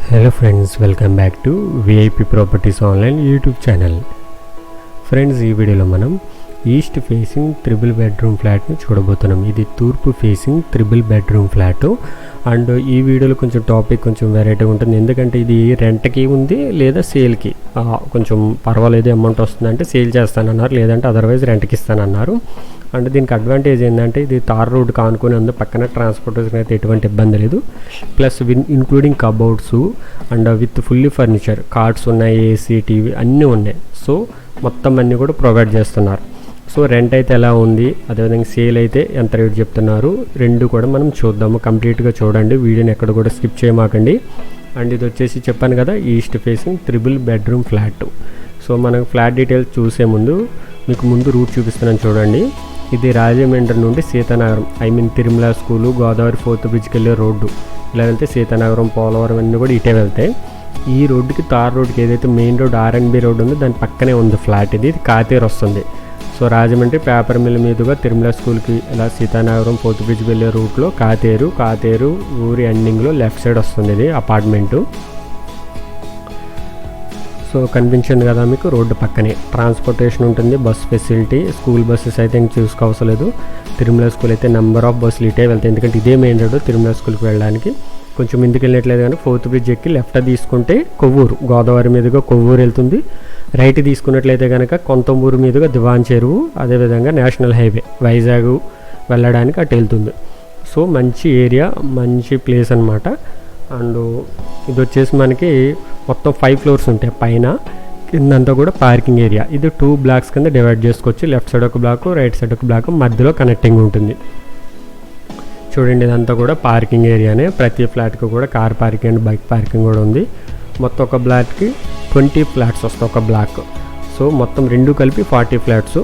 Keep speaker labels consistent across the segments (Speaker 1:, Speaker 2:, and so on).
Speaker 1: Hello friends, welcome back to VIP Properties Online YouTube channel. Friends, ఈ వీడియోలో మనం east facing triple bedroom ఫ్లాట్ని చూడబోతున్నాం. ఇది తూర్పు facing triple bedroom flat. And ఈ వీడియోలో కొంచెం టాపిక్ కొంచెం వెరైటీగా ఉంటుంది, ఎందుకంటే ఇది రెంట్కి ఉంది లేదా సేల్కి. కొంచెం పర్వాలేదు అమౌంట్ వస్తుందంటే సేల్ చేస్తానన్నారు, లేదంటే అదర్వైజ్ రెంట్కి ఇస్తానన్నారు. అండ్ దీనికి అడ్వాంటేజ్ ఏంటంటే ఇది తార్ రోడ్ కానుకొని ఉంది, పక్కన ట్రాన్స్పోర్టేషన్ అయితే ఎటువంటి ఇబ్బంది లేదు. Plus including cupboards and with fully furniture, cards ఉన్నాయి, ఏసీ, టీవీ అన్నీ ఉన్నాయి. సో మొత్తం అన్నీ కూడా ప్రొవైడ్ చేస్తున్నారు. సో రెంట్ అయితే ఎలా ఉంది, అదేవిధంగా సేల్ అయితే ఎంత రేట్ చెప్తున్నారు, రెండు కూడా మనం చూద్దాము. కంప్లీట్గా చూడండి, వీడియోని ఎక్కడ కూడా స్కిప్ చేయమాకండి. అండ్ ఇది వచ్చేసి చెప్పాను కదా, east facing triple bedroom flat. So మనకు ఫ్లాట్ డీటెయిల్స్ చూసే ముందు మీకు ముందు రూట్ చూపిస్తున్నాను చూడండి. ఇది రాజమండ్రి నుండి సీతానగరం, తిరుమల స్కూలు, గోదావరి 4th బ్రిడ్జ్కి వెళ్ళే రోడ్డు. ఇలా వెళ్తే సీతానగరం, పోలవరం అన్నీ కూడా ఇటే వెళ్తాయి. ఈ రోడ్డుకి తార్ రోడ్డుకి ఏదైతే మెయిన్ రోడ్ ఆర్ఎన్బి రోడ్ ఉందో దాని పక్కనే ఉంది ఫ్లాట్. ఇది కాతేరు వస్తుంది. సో రాజమండ్రి పేపర్ మిల్ మీదుగా తిరుమల స్కూల్కి ఇలా సీతానగరం 4th బ్రిడ్జ్ వెళ్ళే రూట్లో కాతేరు ఊరి ఎండింగ్లో లెఫ్ట్ సైడ్ వస్తుంది ఇది అపార్ట్మెంటు. సో కనిపించింది కదా మీకు, రోడ్డు పక్కనే ట్రాన్స్పోర్టేషన్ ఉంటుంది, బస్ ఫెసిలిటీ. స్కూల్ బస్సెస్ అయితే ఇంక చూసుకోవసరం లేదు. తిరుమల స్కూల్ అయితే నెంబర్ ఆఫ్ బస్సులు ఇటే వెళ్తాయి, ఎందుకంటే ఇదే మెయిన్ రోడ్డు తిరుమల స్కూల్కి వెళ్ళడానికి. కొంచెం ముందుకు వెళ్ళట్లేదు కానీ 4th బ్రిడ్జ్ ఎక్కి లెఫ్ట్ తీసుకుంటే కొవ్వూరు, గోదావరి మీదుగా కొవ్వూరు వెళ్తుంది. రైట్ తీసుకున్నట్లయితే కనుక కొంతమూరు మీదుగా దివాన్ చెరువు, అదేవిధంగా నేషనల్ హైవే వైజాగ్ వెళ్ళడానికి అటు వెళ్తుంది. సో మంచి ఏరియా, మంచి ప్లేస్ అనమాట. అండ్ ఇది వచ్చేసి మనకి మొత్తం 5 floors ఉంటాయి. పైన కిందంతా కూడా పార్కింగ్ ఏరియా. ఇది 2 blocks కింద డివైడ్ చేసుకోవచ్చు. లెఫ్ట్ సైడ్ ఒక బ్లాక్, రైట్ సైడ్ ఒక బ్లాక్, మధ్యలో కనెక్టింగ్ ఉంటుంది. చూడండి, ఇదంతా కూడా పార్కింగ్ ఏరియానే. ప్రతి ఫ్లాట్కి కూడా car parking and bike parking కూడా ఉంది. మొత్తం ఒక బ్లాక్కి 20 flats వస్తాయి ఒక బ్లాక్. సో మొత్తం రెండు కలిపి 40 flats.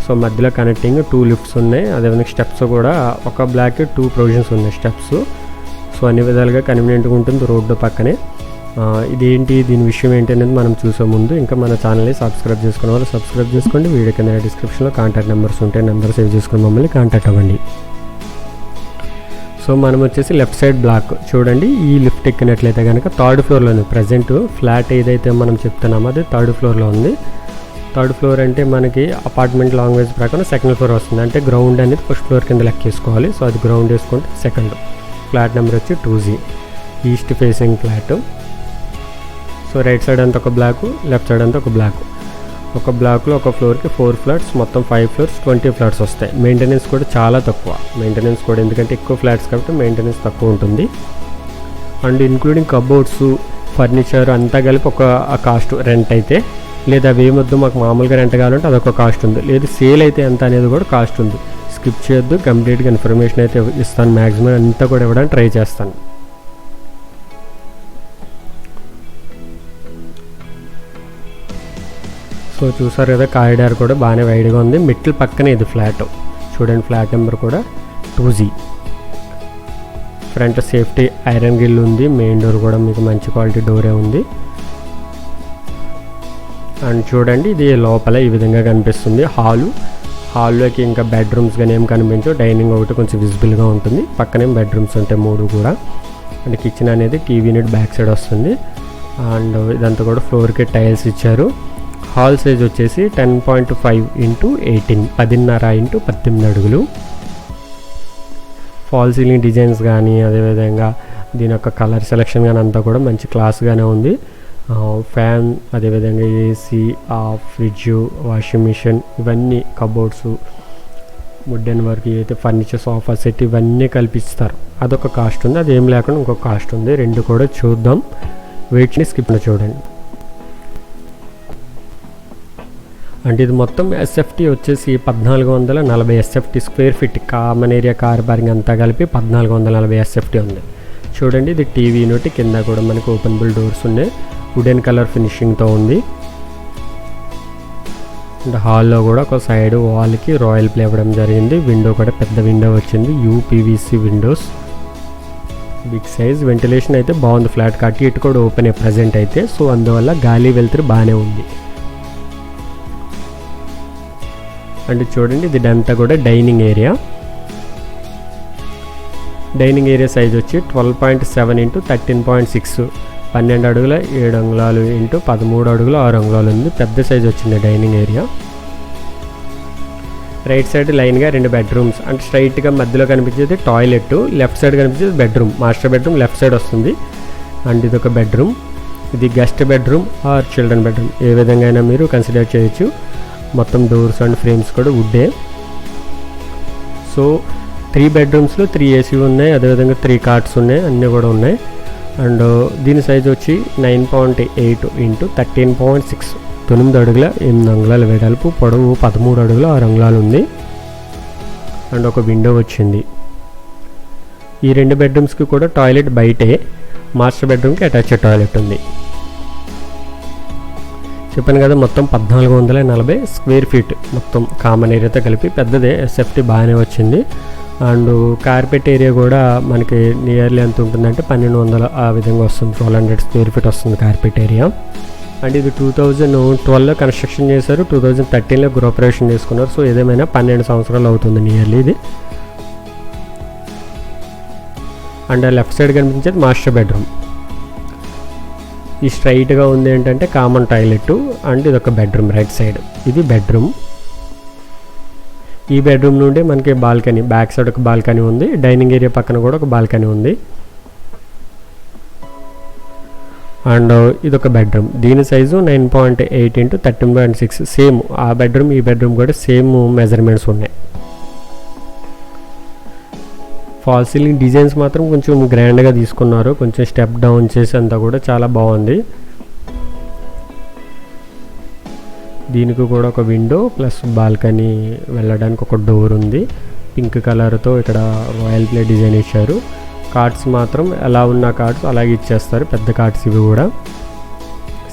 Speaker 1: సో మధ్యలో కనెక్టింగ్ 2 lifts ఉన్నాయి. అదేవిధంగా స్టెప్స్ కూడా ఒక బ్లాక్కి 2 provisions ఉన్నాయి స్టెప్స్. సో అన్ని విధాలుగా కన్వీనియంట్గా ఉంటుంది రోడ్డు పక్కనే. ఇదేంటి, దీని విషయం ఏంటి అనేది మనం చూసే ముందు ఇంకా మన ఛానల్ని సబ్స్క్రైబ్ చేసుకునే వాళ్ళు సబ్స్క్రైబ్ చేసుకోండి. వీడియో కింద డిస్క్రిప్షన్లో కాంటాక్ట్ నెంబర్స్ ఉంటాయి, నెంబర్ సేవ్ చేసుకుని మమ్మల్ని కాంటాక్ట్ అవ్వండి. సో మనం వచ్చేసి లెఫ్ట్ సైడ్ బ్లాక్ చూడండి. ఈ లిఫ్ట్ ఎక్కినట్లయితే కనుక 3rd floorలో ఉంది. ప్రజెంట్ ఫ్లాట్ ఏదైతే మనం చెప్తున్నామో అది 3rd floorలో ఉంది. 3rd floor అంటే మనకి అపార్ట్మెంట్ లాంగ్వేజ్ ప్రకారం 2nd floor వస్తుంది. అంటే గ్రౌండ్ అనేది 1st floor కింద లెక్కేసుకోవాలి. సో అది గ్రౌండ్ వేసుకుంటే 2nd. ఫ్లాట్ నెంబర్ వచ్చి 2G, east facing flat. So right side అంతా ఒక బ్లాకు, లెఫ్ట్ సైడ్ అంతా ఒక బ్లాకు. ఒక బ్లాక్లో ఒక ఫ్లోర్కి 4 flats, మొత్తం 5 floors, 20 flats వస్తాయి. మెయింటెనెన్స్ కూడా చాలా తక్కువ. మెయింటెనెన్స్ కూడా ఎందుకంటే ఎక్కువ ఫ్లాట్స్ కాబట్టి మెయింటెనెన్స్ తక్కువ ఉంటుంది. అండ్ ఇన్క్లూడింగ్ కబోర్డ్స్, ఫర్నిచర్ అంతా కలిపి ఒక కాస్ట్ రెంట్ అయితే, లేదా వేమొద్దు మాకు మామూలుగా రెంట్ కావాలంటే అదొక కాస్ట్ ఉంది, లేదు సేల్ అయితే ఎంత అనేది కూడా కాస్ట్ ఉంది. స్కిప్ చేయొద్దు, కంప్లీట్గా ఇన్ఫర్మేషన్ అయితే ఇస్తాను. మ్యాక్సిమం అంతా కూడా ఇవ్వడానికి ట్రై చేస్తాను. సో చూసారు కదా, కారిడార్ కూడా బాగానే వైడ్గా ఉంది. మిడిల్ పక్కనే ఇది ఫ్లాట్. చూడండి, ఫ్లాట్ నెంబర్ కూడా 2G. Front safety iron grill ఉంది. మెయిన్ డోర్ కూడా మీకు మంచి క్వాలిటీ డోరే ఉంది. అండ్ చూడండి, ఇది లోపల ఈ విధంగా కనిపిస్తుంది. హాల్లోకి ఇంకా బెడ్రూమ్స్ కానీ ఏం కనిపించవు. డైనింగ్ ఒకటి కొంచెం విజిబుల్గా ఉంటుంది. పక్కనే బెడ్రూమ్స్ ఉంటాయి 3 కూడా. అండ్ కిచెన్ అనేది టీవీ యూనిట్ బ్యాక్ సైడ్ వస్తుంది. అండ్ ఇదంతా కూడా ఫ్లోర్కి టైల్స్ ఇచ్చారు. హాల్ సైజ్ వచ్చేసి 10.5 x 18, 10.5 x 18 అడుగులు. ఫాల్ సీలింగ్ డిజైన్స్ కానీ అదేవిధంగా దీని యొక్క కలర్ సెలెక్షన్ కానీ అంతా కూడా మంచి క్లాస్గానే ఉంది. ఫ్యాన్, అదేవిధంగా ఏసీ, ఫ్రిడ్జ్, వాషింగ్ మిషన్, ఇవన్నీ కబోర్డ్స్, వుడెన్ వర్క్, అయితే ఫర్నిచర్, సోఫా సెట్ ఇవన్నీ కల్పిస్తారు. అదొక కాస్ట్ ఉంది. అదేం లేకుండా ఇంకొక కాస్ట్ ఉంది. రెండు కూడా చూద్దాం. వెయిట్ని స్కిప్లో చూడండి. అంటే ఇది మొత్తం ఎస్ఎఫ్టీ వచ్చేసి 1440 SFT square feet. Common area, car parking అంతా కలిపి 1440 SFT ఉంది. చూడండి, ఇది టీవీ యూనిట్. కింద కూడా మనకు ఓపెనబుల్ డోర్స్ ఉన్నాయి. వుడెన్ కలర్ ఫినిషింగ్తో ఉంది. అండ్ హాల్లో కూడా ఒక సైడ్ వాల్కి రాయల్ ప్లే ఇవ్వడం జరిగింది. విండో కూడా పెద్ద విండో వచ్చింది. UPVC windows, big size. Ventilation అయితే బాగుంది. ఫ్లాట్ కట్టి ఇటు కూడా ఓపెన్ ప్రజెంట్ అయితే. సో అందువల్ల గాలి వెళ్తురు బాగానే ఉంది. అండ్ చూడండి, ఇది అంతా కూడా dining area. Dining area size వచ్చి 12.7 x 13.6 12 అడుగుల 7 అంగుళాలు ఇంటూ 13 అడుగుల 6 అంగుళాలు ఉంది. పెద్ద సైజ్ వచ్చింది డైనింగ్ ఏరియా. రైట్ సైడ్ లైన్గా 2 బెడ్రూమ్స్, అంటే స్ట్రైట్గా మధ్యలో కనిపించేది టాయిలెట్, లెఫ్ట్ సైడ్ కనిపించేది bedroom. Master bedroom left side వస్తుంది. అండ్ ఇది ఒక బెడ్రూమ్. ఇది guest bedroom or children bedroom, ఏ విధంగా అయినా మీరు కన్సిడర్ చేయొచ్చు. మొత్తం డోర్స్ అండ్ ఫ్రేమ్స్ కూడా వుడ్డే. సో 3 బెడ్రూమ్స్లో 3 ఏసీ ఉన్నాయి, అదేవిధంగా 3 కార్ట్స్ ఉన్నాయి, అన్నీ కూడా ఉన్నాయి. అండ్ దీని సైజ్ వచ్చి 9.8 ఇంటూ 13.6, 9 అడుగుల 8 అంగుళాల వెడల్పు, పొడవు 13 అడుగుల 6 అంగుళాలు ఉంది. అండ్ ఒక విండో వచ్చింది. ఈ 2 బెడ్రూమ్స్కి కూడా టాయిలెట్ బయటే, మాస్టర్ బెడ్రూమ్కి అటాచ్డ్ టాయిలెట్ ఉంది. చెప్పాను కదా, మొత్తం 1440 స్క్వేర్ ఫీట్ మొత్తం కామన్ ఏరియాతో కలిపి, పెద్దదే, ఎస్ఎఫ్టీ బాగానే వచ్చింది. అండ్ కార్పెట్ ఏరియా కూడా మనకి నియర్లీ ఎంత ఉంటుందంటే 1200 ఆ విధంగా వస్తుంది, 1200 స్క్వేర్ ఫీట్ వస్తుంది కార్పెట్ ఏరియా. అండ్ ఇది 2012లో కన్స్ట్రక్షన్ చేశారు, 2013లో గృహప్రవేశం చేసుకున్నారు. సో ఏదేమైనా 12 సంవత్సరాలు అవుతుంది నియర్లీ ఇది. అండ్ లెఫ్ట్ సైడ్ కనిపించేది మాస్టర్ బెడ్రూమ్. ఈ స్ట్రైట్గా ఉంది ఏంటంటే కామన్ టాయిలెట్. అండ్ ఇది ఒక బెడ్రూమ్ రైట్ సైడ్, ఇది బెడ్రూమ్. ఈ బెడ్రూమ్ నుండి మనకి బాల్కనీ, బ్యాక్ సైడ్ ఒక బాల్కనీ ఉంది, డైనింగ్ ఏరియా పక్కన కూడా ఒక బాల్కనీ ఉంది. అండ్ ఇదొక బెడ్రూమ్. దీని సైజు 9.8 ఇంటూ 13.6, సేమ్ ఆ బెడ్రూమ్ ఈ బెడ్రూమ్ కూడా సేమ్ మెజర్మెంట్స్ ఉన్నాయి. ఫాల్ సీలింగ్ డిజైన్స్ మాత్రం కొంచెం గ్రాండ్గా తీసుకున్నారు, కొంచెం స్టెప్ డౌన్ చేసి అంతా కూడా చాలా బాగుంది. దీనికి కూడా ఒక విండో ప్లస్ బాల్కనీ వెళ్ళడానికి ఒక డోర్ ఉంది. పింక్ కలర్తో ఇక్కడ రాయల్ ప్లే డిజైన్ ఇచ్చారు. కార్డ్స్ మాత్రం ఎలా ఉన్న కార్డ్స్ అలాగే ఇచ్చేస్తారు, పెద్ద కార్డ్స్ ఇవి కూడా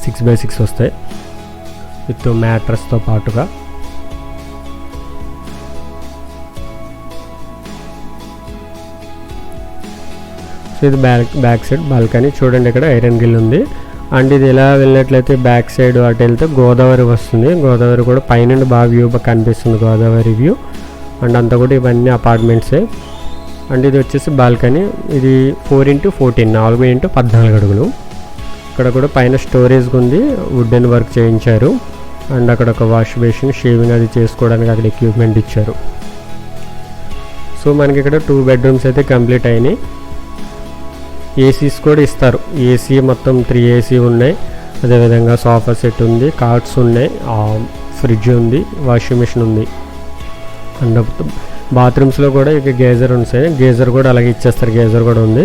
Speaker 1: 6x6 వస్తాయి విత్ మ్యాట్రస్తో పాటుగా. సో ఇది బ్యాక్ సైడ్ బాల్కనీ చూడండి, ఇక్కడ ఐరన్ గ్రిల్ ఉంది. అండ్ ఇది ఎలా వెళ్ళినట్లయితే బ్యాక్ సైడ్ అటు వెళ్తే గోదావరి వస్తుంది. గోదావరి కూడా పైనుండి బాగా వ్యూ కనిపిస్తుంది, గోదావరి వ్యూ. అండ్ అంతా కూడా ఇవన్నీ అపార్ట్మెంట్సే. అండ్ ఇది వచ్చేసి బాల్కనీ. ఇది 4x14, 4x14 అడుగులు. ఇక్కడ కూడా పైన స్టోరేజ్ ఉంది, వుడెన్ వర్క్ చేయించారు. అండ్ అక్కడ ఒక వాష్ బేసిన్, షేవింగ్ అది చేసుకోవడానికి అక్కడ ఎక్విప్మెంట్ ఇచ్చారు. సో మనకి ఇక్కడ 2 బెడ్రూమ్స్ అయితే కంప్లీట్ అయినాయి. ఏసీస్ కూడా ఇస్తారు, ఏసీ మొత్తం 3 ఏసీ ఉన్నాయి. అదేవిధంగా సోఫా సెట్ ఉంది, కార్ట్స్ ఉన్నాయి, ఫ్రిడ్జ్ ఉంది, వాషింగ్ మిషన్ ఉంది. అండ్ బాత్రూమ్స్లో కూడా ఇక గేజర్ ఉంటాయి, గేజర్ కూడా అలాగే ఇచ్చేస్తారు, గేజర్ కూడా ఉంది.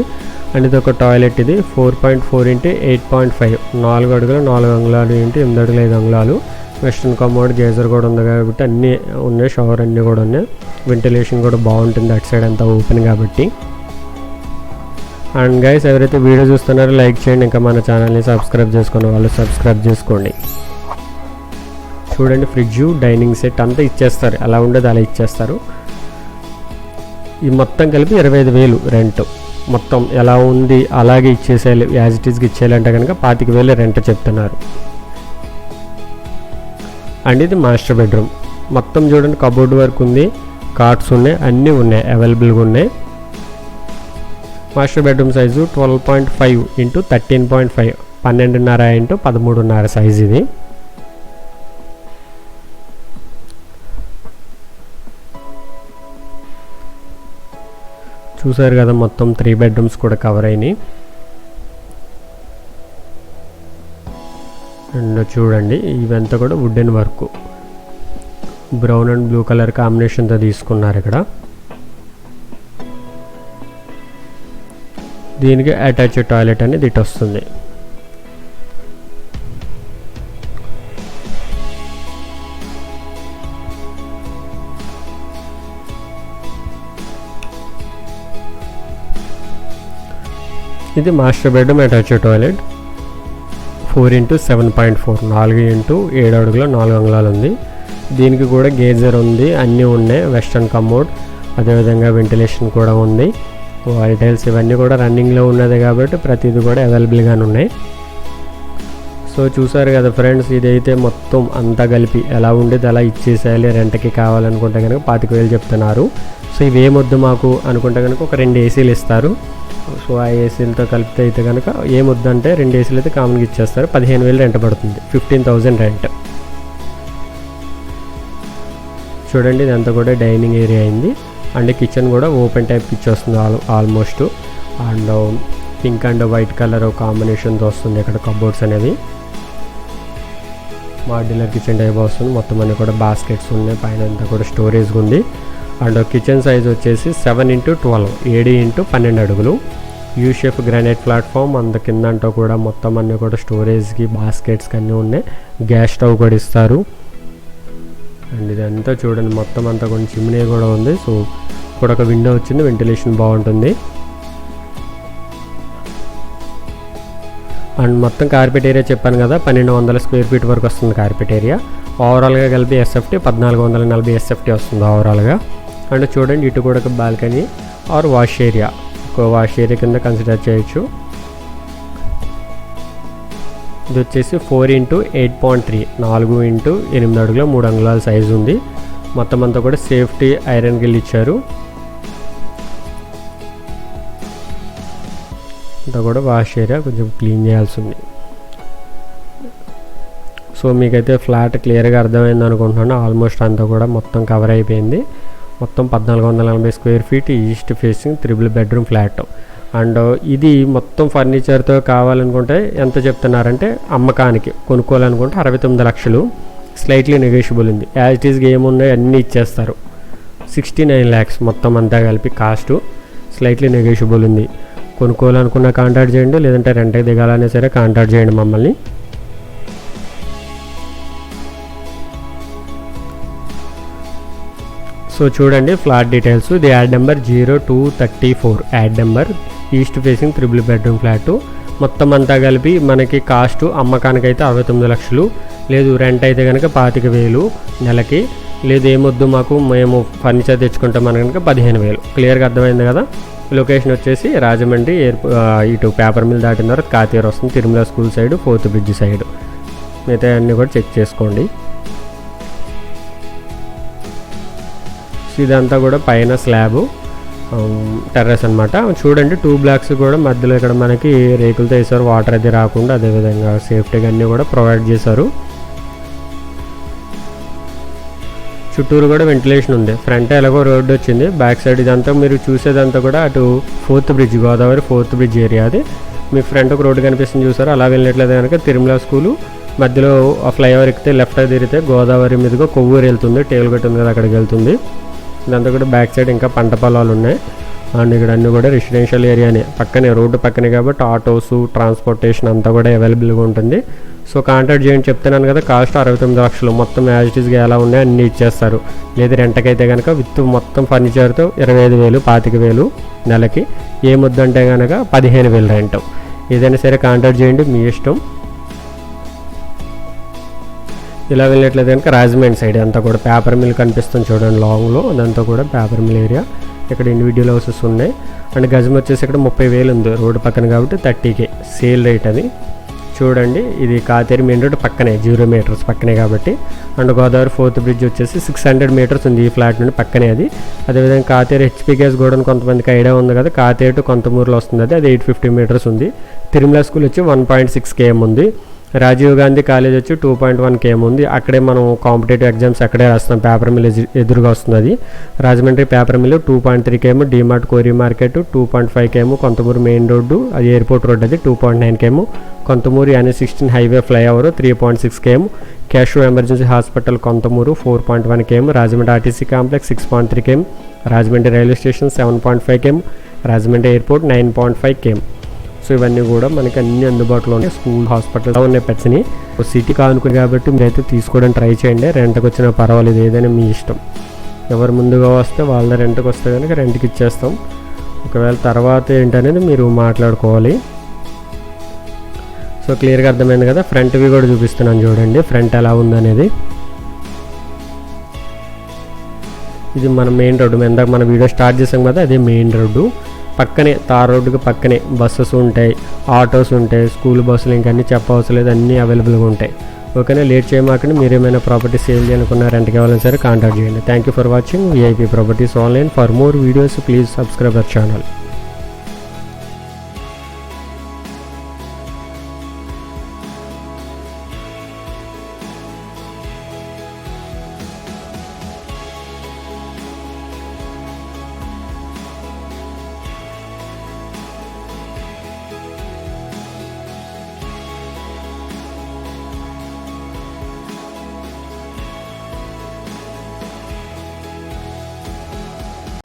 Speaker 1: అండ్ ఇది ఒక టాయిలెట్. ఇది 4.4 ఇంటూ 8.5, 4 అడుగుల 4 అంగుళాలు ఇంటూ 8 అడుగుల 5 అంగుళాలు. వెస్ట్రన్ కమోడ్, గేజర్ కూడా ఉంది కాబట్టి అన్నీ ఉన్నాయి, షవర్ అన్నీ కూడా ఉన్నాయి. వెంటిలేషన్ కూడా బాగుంటుంది, అటు సైడ్ అంతా ఓపెన్ కాబట్టి. అండ్ గైస్, ఎవరైతే వీడియో చూస్తున్నారో లైక్ చేయండి, ఇంకా మన ఛానల్ని సబ్స్క్రైబ్ చేసుకున్న వాళ్ళు సబ్స్క్రైబ్ చేసుకోండి. చూడండి, ఫ్రిడ్జ్, డైనింగ్ సెట్ అంతా ఇచ్చేస్తారు, అలా ఉండేది అలా ఇచ్చేస్తారు. ఈ మొత్తం కలిపి 25,000 రెంట్. మొత్తం ఎలా ఉంది అలాగే ఇచ్చేసేయాలి, యాజ్ ఇట్ ఈస్గా ఇచ్చేయాలంటే కనుక 25,000 రెంట్ చెప్తున్నారు. అండ్ ఇది మాస్టర్ బెడ్రూమ్. మొత్తం చూడండి, కబోర్డ్ వర్క్ ఉంది, కార్ట్స్ ఉన్నాయి, అన్నీ ఉన్నాయి, అవైలబుల్గా ఉన్నాయి. Master bedroom size 12.5 into 13.5, 12.5 into 13.5 size ఇది. చూసారు కదా, మొత్తం 3 బెడ్రూమ్స్ కూడా కవర్ అయినాయి. అండ్ చూడండి, ఇవంతా కూడా wooden work, brown and blue colour కాంబినేషన్తో తీసుకున్నారు ఇక్కడ. దీనికి అటాచ్ టాయిలెట్ అనేది ఇటు వస్తుంది. ఇది master bedroom attach toilet. 4x7.4, 4x7 అడుగుల 4 అంగుళాలు ఉంది. దీనికి కూడా గేజర్ ఉంది, అన్నీ ఉన్నాయి, వెస్ట్రన్ కమోడ్, అదేవిధంగా వెంటిలేషన్ కూడా ఉంది. వాల్ టైల్స్ ఇవన్నీ కూడా రన్నింగ్లో ఉన్నది కాబట్టి ప్రతిదీ కూడా అవైలబుల్గానే ఉన్నాయి. సో చూసారు కదా ఫ్రెండ్స్, ఇదైతే మొత్తం అంతా కలిపి ఎలా ఉండేది అలా ఇచ్చేసేయాలి. రెంట్కి కావాలనుకుంటే కనుక 25,000 చెప్తున్నారు. సో ఇవేమొద్దు మాకు అనుకుంటే కనుక ఒక 2 ఏసీలు ఇస్తారు. సో ఆ ఏసీలతో కలిపితే అయితే కనుక ఏమొద్దంటే 2 ఏసీలు అయితే కామన్గా ఇచ్చేస్తారు. 15,000 రెంట్ పడుతుంది, 15,000 రెంట్. చూడండి ఇదంతా కూడా డైనింగ్ ఏరియా అయింది. అండ్ కిచెన్ కూడా ఓపెన్ టైప్ కిచెన్ వస్తుంది almost. And pink and white colour కాంబినేషన్తో వస్తుంది ఇక్కడ కబోర్డ్స్ అనేవి. మాడ్యులర్ కిచెన్ టైప్ వస్తుంది. మొత్తం అన్నీ కూడా బాస్కెట్స్ ఉన్నాయి, పైన అంతా కూడా స్టోరేజ్ ఉంది. అండ్ కిచెన్ సైజ్ వచ్చేసి 7x12, 7x12 అడుగులు. U shape granite platform. అంత కిందంటో కూడా మొత్తం అన్నీ కూడా స్టోరేజ్కి బాస్కెట్స్కి అన్నీ ఉన్నాయి. గ్యాస్ స్టవ్ కూడా ఇస్తారు. అండ్ ఇదంతా చూడండి మొత్తం అంతా కొంచెం చిమ్నీ కూడా ఉంది. సో ఇక్కడ ఒక విండో వచ్చింది, వెంటిలేషన్ బాగుంటుంది. అండ్ మొత్తం కార్పెట్ ఏరియా చెప్పాను కదా, 1200 స్క్వేర్ ఫీట్ వరకు వస్తుంది కార్పెట్ ఏరియా. ఓవరాల్గా కలిపి ఎస్ఎఫ్టీ 1440 ఎస్ఎఫ్టీ వస్తుంది ఓవరాల్గా. అండ్ చూడండి ఇటు కూడా ఒక బాల్కనీ ఆర్ వాష్ ఏరియా, ఒక వాష్ ఏరియా కింద కన్సిడర్ చేయొచ్చు. ఇది వచ్చేసి 4x8.3, 4x8 అడుగుల 3 అంగుళాల సైజు ఉంది. మొత్తం అంతా కూడా సేఫ్టీ ఐరన్ గిల్ ఇచ్చారు. అంతా కూడా వాష్ ఏరియా కొంచెం క్లీన్ చేయాల్సి ఉంది. సో మీకైతే ఫ్లాట్ క్లియర్గా అర్థమైంది అనుకుంటున్నాను. ఆల్మోస్ట్ అంతా కూడా మొత్తం కవర్ అయిపోయింది. మొత్తం 1440 square feet east facing 3 bedroom flat. And ఇది మొత్తం ఫర్నిచర్తో కావాలనుకుంటే ఎంత చెప్తున్నారంటే, అమ్మకానికి కొనుక్కోవాలనుకుంటే 69 లక్షలు, స్లైట్లీ నెగోషియబుల్ ఉంది. యాజ్ ఇట్ ఈస్గా ఏమున్నాయి అన్నీ ఇచ్చేస్తారు. 69 lakhs మొత్తం అంతా కలిపి కాస్ట్, స్లైట్లీ నెగోషియబుల్ ఉంది. కొనుక్కోవాలనుకున్న కాంటాక్ట్ చేయండి, లేదంటే రెంట్కి దిగాలనే సరే కాంటాక్ట్ చేయండి మమ్మల్ని. సో చూడండి ఫ్లాట్ డీటెయిల్స్. ఇది add number 0234, add number, east facing 3 bedroom flat. మొత్తం అంతా కలిపి మనకి కాస్ట్ అమ్మకానికి అయితే 69 లక్షలు, లేదు రెంట్ అయితే కనుక 25,000 నెలకి, లేదు ఏమొద్దు మాకు మేము ఫర్నిచర్ తెచ్చుకుంటాం అని కనుక 15,000. క్లియర్గా అర్థమైంది కదా. లొకేషన్ వచ్చేసి రాజమండ్రి ఇటు పేపర్ మిల్ దాటిన తర్వాత కాతేరు వస్తుంది, Tirumala school side, 4th bridge side. మిగతా అన్నీ కూడా చెక్ చేసుకోండి. ఇదంతా కూడా పైన స్లాబ్ టెర్రస్ అనమాట. చూడండి 2 blocks కూడా మధ్యలో ఇక్కడ మనకి రేకులతో వేసారు, వాటర్ అది రాకుండా. అదేవిధంగా సేఫ్టీగా అన్నీ కూడా ప్రొవైడ్ చేశారు. చుట్టూరు కూడా వెంటిలేషన్ ఉంది. ఫ్రంట్ ఎలాగో రోడ్డు వచ్చింది, బ్యాక్ సైడ్ ఇదంతా మీరు చూసేదంతా కూడా అటు 4th bridge, Godavari 4th bridge area. అది మీ ఫ్రంట్ ఒక రోడ్డు కనిపిస్తుంది చూసారు, అలా వెళ్ళినట్లయితే కనుక తిరుమల స్కూలు మధ్యలో ఆ ఫ్లైఓవర్ ఎక్కితే లెఫ్ట్ తిరిగితే గోదావరి మీదుగా కొవ్వూరు వెళ్తుంది, టేల్ గట్టు ఉంది కదా అక్కడికి వెళ్తుంది. ఇదంతా కూడా బ్యాక్ సైడ్ ఇంకా పంట పొలాలు ఉన్నాయి. అండ్ ఇక్కడ అన్నీ కూడా రెసిడెన్షియల్ ఏరియానే, పక్కనే రోడ్డు పక్కనే కాబట్టి ఆటోస్ ట్రాన్స్పోర్టేషన్ అంతా కూడా అవైలబుల్గా ఉంటుంది. సో కాంటాక్ట్ చేయండి, చెప్తున్నాను కదా. కాస్ట్ 69 లక్షలు, మొత్తం యాజ్ ఇట్ ఈస్గా ఎలా ఉన్నాయో అన్నీ ఇచ్చేస్తారు. లేదు రెంట్కి అయితే కనుక విత్ మొత్తం ఫర్నిచర్తో 25,000, 25,000 నెలకి. ఏమొద్దంటే కనుక 15,000 రెంట్. ఏదైనా సరే కాంటాక్ట్ చేయండి, మీ ఇష్టం. ఇలా వెళ్ళినట్లయితే కనుక రాజమండ్రి సైడ్ అంతా కూడా పేపర్ మిల్ కనిపిస్తుంది చూడండి లాంగ్లో, అదంతా కూడా పేపర్ మిల్ ఏరియా. ఇక్కడ ఇండివిజువల్ హౌసెస్ ఉన్నాయి. అండ్ గజం వచ్చేసి ఇక్కడ 30,000 ఉంది రోడ్డు పక్కన కాబట్టి 30K సేల్ రేట్ అది. చూడండి ఇది కాతేరు మెయిన్ రోడ్ పక్కనే, 0 meters పక్కనే కాబట్టి. అండ్ గోదావరి 4th బ్రిడ్జ్ వచ్చేసి 600 meters ఉంది ఈ ఫ్లాట్ నుండి పక్కనే అది. అదేవిధంగా కాతేరు హెచ్పీ గ్యాస్ గోడౌన్ కొంతమందికి ఐడియా ఉంది కదా, కాతేరు టు కొంతమూరులో వస్తుంది అది 850 meters ఉంది. తిరుమల స్కూల్ వచ్చి 1.6 km ఉంది. రాజీవ్ గాంధీ కాలేజ్ వచ్చి 2.1 km ఉంది. అక్కడే మనం కాంపిటేటివ్ ఎగ్జామ్స్ అక్కడే రాస్తాం, పేపర్ మిల్ ఎదురుగా వస్తుంది అది. Rajahmundry paper mill 2.3 km, DMart కోరి market 2.5 km, Konthamuru main road అది ఎయిర్పోర్ట్ రోడ్ అది 2.9 km, Konthamuru NH16 highway flyover 3.6 km, క్యాషు emergency hospital Konthamuru 4.1 km, Rajahmundry RTC complex 6.3 km, Rajahmundry railway station 7.5 km, Rajahmundry airport 9.5 km. So ఇవన్నీ కూడా మనకి అన్ని అందుబాటులో ఉన్నాయి. స్కూల్, హాస్పిటల్ ఉన్నాయి పెట్స్ని. సిటీ కానుకుని కాబట్టి మీరైతే తీసుకోవడానికి ట్రై చేయండి. రెంట్కి వచ్చినా పర్వాలేదు, ఏదైనా మీ ఇష్టం. ఎవరు ముందుగా వస్తే వాళ్ళ రెంట్కి వస్తే కనుక రెంట్కి ఇచ్చేస్తాం. ఒకవేళ తర్వాత ఏంటనేది మీరు మాట్లాడుకోవాలి. సో క్లియర్గా అర్థమైంది కదా. ఫ్రంట్ వ్యూ కూడా చూపిస్తున్నాను చూడండి, ఫ్రంట్ ఎలా ఉందనేది. ఇది మన మెయిన్ రోడ్డు, ఇందాక మన వీడియో స్టార్ట్ చేసాం కదా, అదే మెయిన్ రోడ్డు. పక్కనే తార్ రోడ్డుకి పక్కనే బస్సెస్ ఉంటాయి, ఆటోస్ ఉంటాయి, స్కూల్ బస్సులు ఇంకా అన్నీ చెప్పవసరం లేదు, అన్నీ అవైలబుల్గా ఉంటాయి. ఓకేనా, లేట్ చేయమాకండి. మీరు ఏమైనా ప్రాపర్టీ సేల్ చేయాలనుకున్న రెంట్కి కావాలని సరే కాంటాక్ట్ చేయండి. Thank you for watching VIP properties online. For more videos please subscribe our channel.